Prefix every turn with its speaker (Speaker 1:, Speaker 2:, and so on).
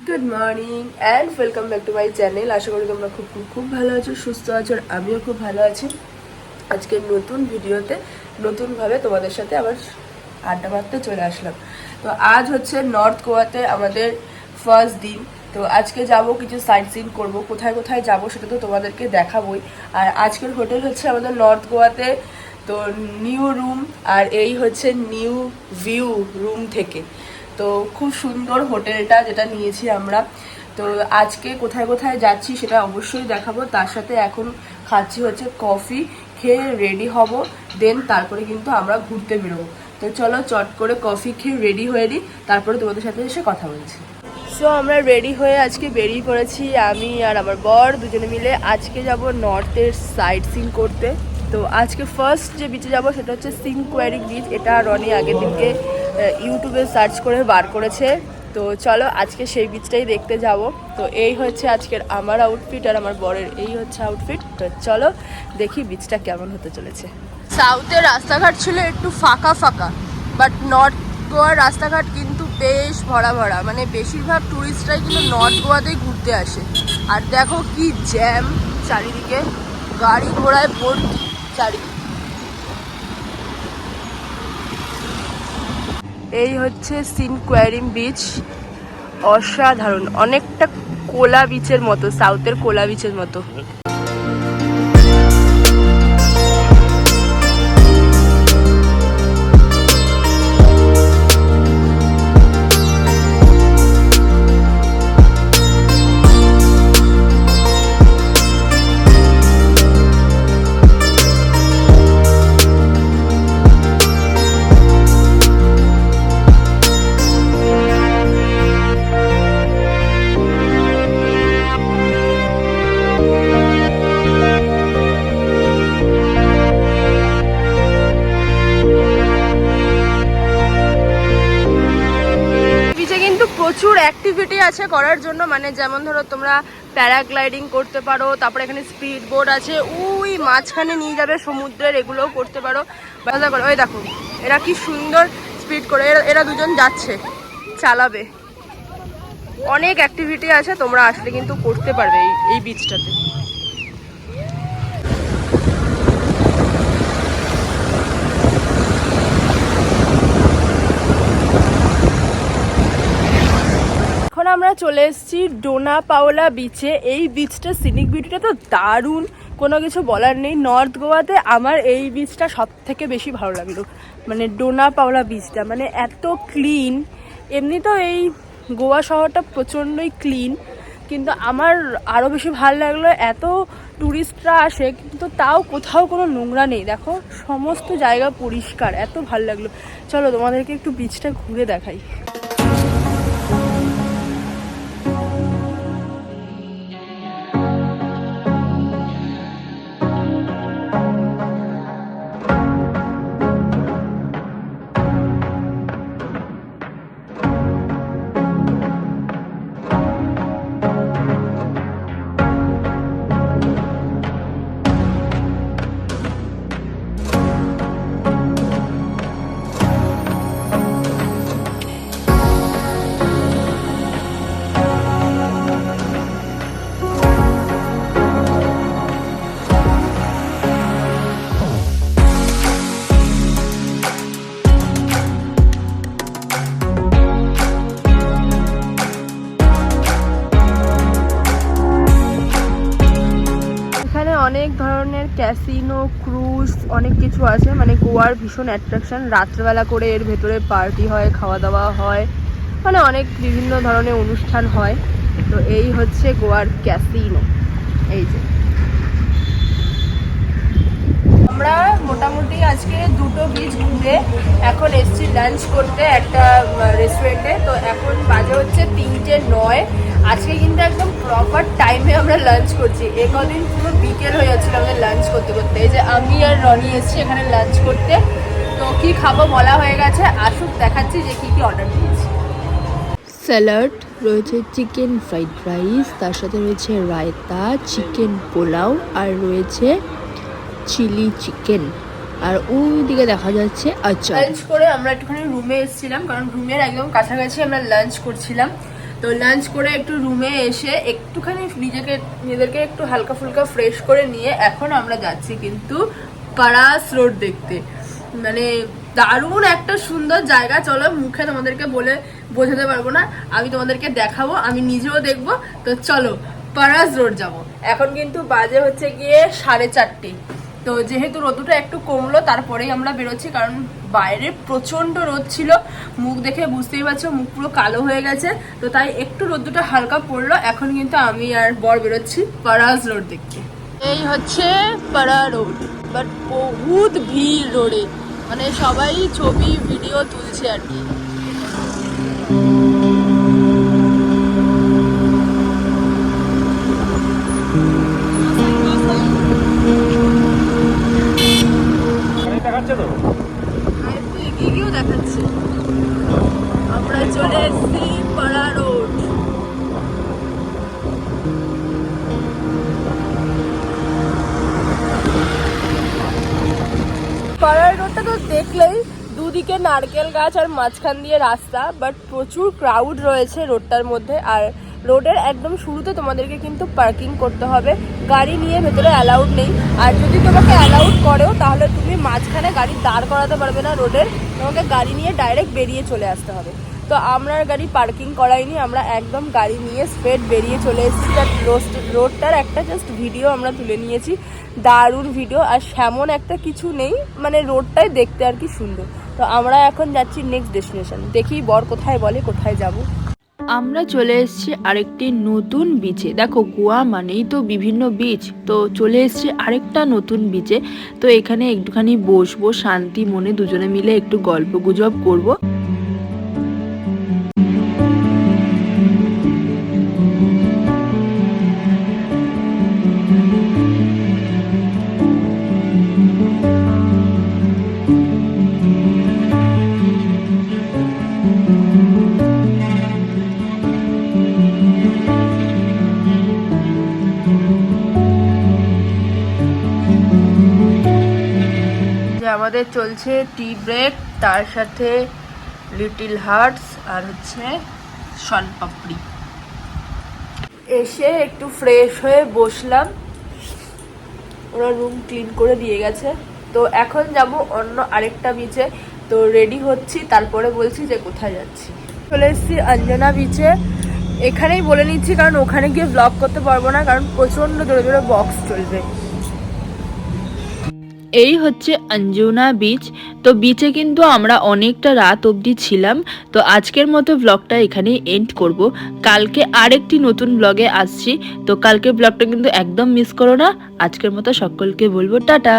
Speaker 1: Good morning and welcome back to my channel. আশা করি তোমরা খুব খুব খুব ভালো আছো, সুস্থ আছো, আর আমিও খুব ভালো আছি। আজকে নতুন ভিডিওতে নতুনভাবে তোমাদের সাথে আবার আড্ডা মারতে চলে আসলাম। তো আজ হচ্ছে নর্থ গোয়াতে আমাদের ফার্স্ট দিন। তো আজকে যাব, কিছু সাইট সিন করবো। কোথায় কোথায় যাব সেটা তো তোমাদেরকে দেখাবোই। আর আজকের হোটেল হচ্ছে আমাদের নর্থ গোয়াতে তো নিউ রুম, আর এই হচ্ছে নিউ ভিউ রুম থেকে। তো খুব সুন্দর হোটেলটা যেটা নিয়েছি আমরা। তো আজকে কোথায় কোথায় যাচ্ছি সেটা অবশ্যই দেখাবো। তার সাথে এখন খাচ্ছি হচ্ছে কফি, খেয়ে রেডি হব, দেন তারপরে কিন্তু আমরা ঘুরতে বেরোবো। তো চলো চট করে কফি খেয়ে রেডি হয়ে নিই, তারপরে তোমাদের সাথে এসে কথা বলছি। সো আমরা রেডি হয়ে আজকে বেরিয়ে পড়েছি, আমি আর আমার বর দুজনে মিলে। আজকে যাব নর্থের সাইট সিন করতে। তো আজকে ফার্স্ট যে বিচে যাব সেটা হচ্ছে সিনকোয়ারি বিচ। এটা রনি আগের দিনকে ইউটিউবে সার্চ করে বার করেছে। তো চলো আজকে সেই বিচটাই দেখতে যাব। তো এই হচ্ছে আজকের আমার আউটফিট, আর আমার বরের এই হচ্ছে আউটফিট। তো চলো দেখি বিচটা কেমন হতে চলেছে। সাউথের রাস্তাঘাট ছিল একটু ফাঁকা ফাঁকা, বাট নর্থ গোয়ার রাস্তাঘাট কিন্তু বেশ ভরা ভরা। মানে বেশিরভাগ টুরিস্টরাই কিন্তু নর্থ গোয়াতেই ঘুরতে আসে। আর দেখো কি জ্যাম চারিদিকে, গাড়ি ঘোড়ায় ভর্তি চারিদিকে। এই হচ্ছে সিনকোয়ারিম বিচ, অসাধারণ, অনেকটা কোলা বিচের মতো, সাউথের কোলা বিচের মতো। প্রচুর অ্যাক্টিভিটি আছে করার জন্য, মানে যেমন ধরো তোমরা প্যারাগ্লাইডিং করতে পারো, তারপরে এখানে স্পিড বোট আছে, ওই মাঝখানে নিয়ে যাবে সমুদ্রের, এগুলোও করতে পারো। বাজা করো, ওই দেখো এরা কি সুন্দর স্পিড করে, এরা দুজন যাচ্ছে, চালাবে। অনেক অ্যাক্টিভিটি আছে, তোমরা আসলে কিন্তু করতে পারবে এই বিচটাতে। এখন আমরা চলে এসেছি ডোনা পাওলা বিচে। এই বিচটা সিনিক বিউটিটা তো দারুণ, কোনো কিছু বলার নেই। নর্থ গোয়াতে আমার এই বিচটা সব থেকে বেশি ভালো লাগলো, মানে ডোনা পাওলা বিচটা, মানে এত ক্লিন। এমনি তো এই গোয়া শহরটা প্রচণ্ডই ক্লিন, কিন্তু আমার আরও বেশি ভালো লাগলো এত ট্যুরিস্টরা আসে কিন্তু তাও কোথাও কোনো নোংরা নেই। দেখো সমস্ত জায়গা পরিষ্কার, এত ভালো লাগলো। চলো তোমাদেরকে একটু বিচটা ঘুরে দেখাই। অনেক ধরনের ক্যাসিনো, ক্রুজ, অনেক কিছু আছে। মানে গোয়ার ভীষণ অ্যাট্রাকশন। রাত্রেবেলা করে এর ভেতরে পার্টি হয়, খাওয়া দাওয়া হয়, মানে অনেক বিভিন্ন ধরনের অনুষ্ঠান হয়। তো এই হচ্ছে গোয়ার ক্যাসিনো। এই যে আমরা মোটামুটি আজকে দুটো বিচ ঘুরে এখন এসছি লাঞ্চ করতে একটা রেস্টুরেন্টে। তো এখন বাজে হচ্ছে 3:09। আজকে কিন্তু একদম প্রপার টাইমে আমরা লাঞ্চ করছি। এ কদিন পুরো বিকেল হয়ে যাচ্ছিল আমাদের লাঞ্চ করতে করতে। এই যে আমি আর রনি এসছি এখানে লাঞ্চ করতে। তো কি খাবো বলা হয়ে গেছে, আসুক দেখাচ্ছি যে কি কি অর্ডার দিয়েছি। স্যালাড রয়েছে, চিকেন ফ্রাইড রাইস, তার সাথে রয়েছে রায়তা, চিকেন পোলাও, আর রয়েছে চিলি চিকেন, আর ওই দিকে দেখা যাচ্ছে আচার। লাঞ্চ করে আমরা একটুখানি রুমে এসেছিলাম, কারণ রুমের একদম কাছাকাছি আমরা লাঞ্চ করছিলাম। তো লাঞ্চ করে একটু রুমে এসে একটুখানি নিজেদেরকে একটু হালকা ফুলকা ফ্রেশ করে নিয়ে এখন আমরা যাচ্ছি কিন্তু পারাস রোড দেখতে। মানে দারুণ একটা সুন্দর জায়গা, চলো মুখে তোমাদেরকে বলে বোঝাতে পারবো না, আমি তোমাদেরকে দেখাবো, আমি নিজেও দেখবো। তো চলো পারাস রোড যাব। এখন কিন্তু বাজে হচ্ছে গিয়ে 4:30। তো যেহেতু রোদটা একটু কমলো তারপরেই আমরা বেরোচ্ছি, কারণ বাইরে প্রচন্ড রোদ ছিল, মুখ দেখে বুঝতেই পারছো মুখ পুরো কালো হয়ে গেছে। তো তাই একটু রোদটা হালকা পড়লো। এখন কিন্তু আমি আর বর বেরোচ্ছি পারাস রোড দেখতে। এই হচ্ছে পারা রোড, বাট বহুত ভিড় রোডে, মানে সবাই ছবি ভিডিও তুলছে আর কি। দেখাচ্ছে আমরা চলে এসেছি পাড়া রোড। পাড়ার রোডটা তো দেখলেই, দুদিকে নারকেল গাছ আর মাঝখান দিয়ে রাস্তা, বাট প্রচুর ক্রাউড রয়েছে রোডটার মধ্যে। আর রোডের একদম শুরুতে তোমাদেরকে কিন্তু পার্কিং করতে হবে, গাড়ি নিয়ে ভেতরে অ্যালাউড নেই। আর যদি তোমাকে অ্যালাউড করেও তাহলে তুমি মাঝখানে গাড়ি দাঁড় করাতে পারবে না রোডের, তোমাকে গাড়ি নিয়ে ডাইরেক্ট বেরিয়ে চলে আসতে হবে। তো আমরা গাড়ি পার্কিং করাইনি, আমরা একদম গাড়ি নিয়ে স্ট্রেট বেরিয়ে চলে এসেছি। রোডটার একটা জাস্ট ভিডিও আমরা তুলে নিয়েছি, দারুণ ভিডিও। আর সেমন একটা কিছু নেই, মানে রোডটাই দেখতে আর কি সুন্দর। তো আমরা এখন যাচ্ছি নেক্সট ডেস্টিনেশন, দেখি বর কোথায় বলে কোথায় যাব। আমরা চলে এসেছি আরেকটি নতুন বিচে। দেখো গোয়া মানেই তো বিভিন্ন বিচ, তো চলে এসেছি আরেকটা নতুন বিচে। তো এখানে একটুখানি বসবো, শান্তি মনে দুজনে মিলে একটু গল্প গুজব করবো। আমাদের চলছে টি ব্রেক, তার সাথে লিটল হার্টস আর হচ্ছে শনপাপড়ি। এসে একটু ফ্রেশ হয়ে বসলাম, ওরা রুম ক্লিন করে দিয়ে গেছে। তো এখন যাব অন্য আরেকটা বিচে, তো রেডি হচ্ছি, তারপরে বলছি যে কোথায় যাচ্ছি। চলে এসেছি অঞ্জনা বিচে, এখানেই বলে নিচ্ছি কারণ ওখানে গিয়ে ব্লগ করতে পারবো না, কারণ প্রচণ্ড জোরে জোরে বক্স চলবে। এই হচ্ছে অঞ্জনা বিচ। তো বিচে কিন্তু আমরা অনেকটা রাত অবধি ছিলাম। তো আজকের মতো ব্লগটা এখানেই এন্ড করব, কালকে আরেকটি নতুন ব্লগে আসছি। তো কালকে ব্লগটা কিন্তু একদম মিস করো না। আজকের মতো সকলকে বলবো টাটা।